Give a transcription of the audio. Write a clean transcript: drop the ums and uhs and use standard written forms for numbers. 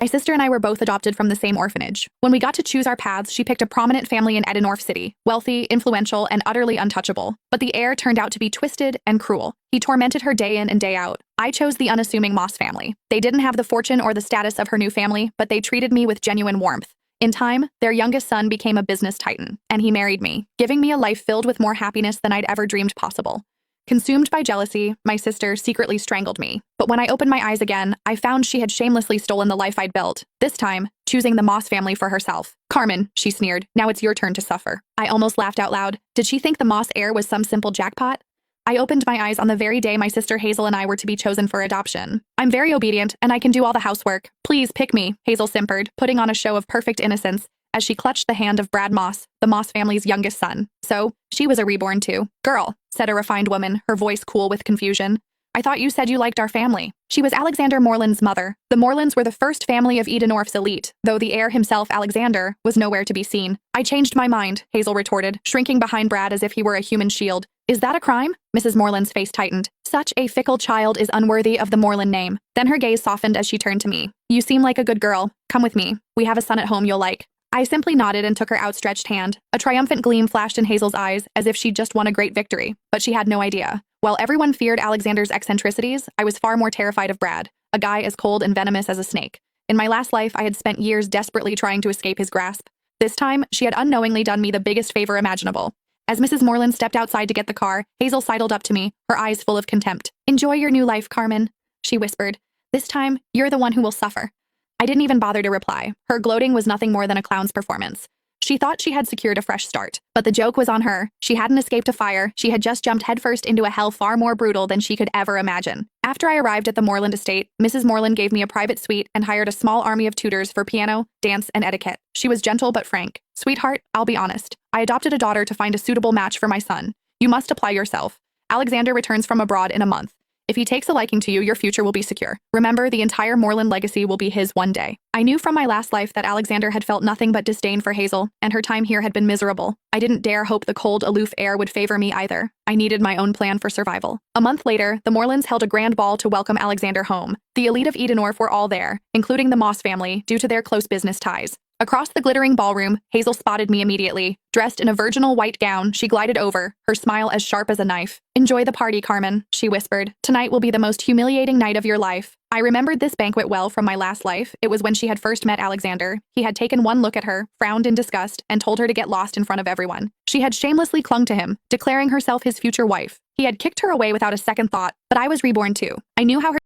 My sister and I were both adopted from the same orphanage. When we got to choose our paths, she picked a prominent family in Edenorf City, wealthy, influential, and utterly untouchable. But the heir turned out to be twisted and cruel. He tormented her day in and day out. I chose the unassuming Moss family. They didn't have the fortune or the status of her new family, but they treated me with genuine warmth. In time, their youngest son became a business titan, and he married me, giving me a life filled with more happiness than I'd ever dreamed possible. Consumed by jealousy, my sister secretly strangled me. But when I opened my eyes again, I found she had shamelessly stolen the life I'd built, this time, choosing the Moss family for herself. "Carmen," she sneered, "now it's your turn to suffer." I almost laughed out loud. Did she think the Moss heir was some simple jackpot? I opened my eyes on the very day my sister Hazel and I were to be chosen for adoption. "I'm very obedient, and I can do all the housework. Please pick me," Hazel simpered, putting on a show of perfect innocence as she clutched the hand of Brad Moss, the Moss family's youngest son. So, she was a reborn too. "Girl," said a refined woman, her voice cool with confusion, "I thought you said you liked our family." She was Alexander Moreland's mother. The Morelands were the first family of Edenorf's elite, though the heir himself, Alexander, was nowhere to be seen. "I changed my mind," Hazel retorted, shrinking behind Brad as if he were a human shield. "Is that a crime?" Mrs. Moreland's face tightened. "Such a fickle child is unworthy of the Moreland name." Then her gaze softened as she turned to me. "You seem like a good girl. Come with me. We have a son at home you'll like." I simply nodded and took her outstretched hand. A triumphant gleam flashed in Hazel's eyes, as if she'd just won a great victory, but she had no idea. While everyone feared Alexander's eccentricities, I was far more terrified of Brad, a guy as cold and venomous as a snake. In my last life, I had spent years desperately trying to escape his grasp. This time, she had unknowingly done me the biggest favor imaginable. As Mrs. Moreland stepped outside to get the car, Hazel sidled up to me, her eyes full of contempt. "Enjoy your new life, Carmen," she whispered. "This time, you're the one who will suffer." I didn't even bother to reply. Her gloating was nothing more than a clown's performance. She thought she had secured a fresh start, but the joke was on her. She hadn't escaped a fire. She had just jumped headfirst into a hell far more brutal than she could ever imagine. After I arrived at the Moreland estate, Mrs. Moreland gave me a private suite and hired a small army of tutors for piano, dance, and etiquette. She was gentle but frank. "Sweetheart, I'll be honest. I adopted a daughter to find a suitable match for my son. You must apply yourself. Alexander returns from abroad in a month. If he takes a liking to you, your future will be secure. Remember, the entire Moreland legacy will be his one day." I knew from my last life that Alexander had felt nothing but disdain for Hazel, and her time here had been miserable. I didn't dare hope the cold, aloof heir would favor me either. I needed my own plan for survival. A month later, the Morelands held a grand ball to welcome Alexander home. The elite of Edenorf were all there, including the Moss family, due to their close business ties. Across the glittering ballroom, Hazel spotted me immediately. Dressed in a virginal white gown, she glided over, her smile as sharp as a knife. "Enjoy the party, Carmen," she whispered. "Tonight will be the most humiliating night of your life." I remembered this banquet well from my last life. It was when she had first met Alexander. He had taken one look at her, frowned in disgust, and told her to get lost in front of everyone. She had shamelessly clung to him, declaring herself his future wife. He had kicked her away without a second thought, but I was reborn too. I knew how her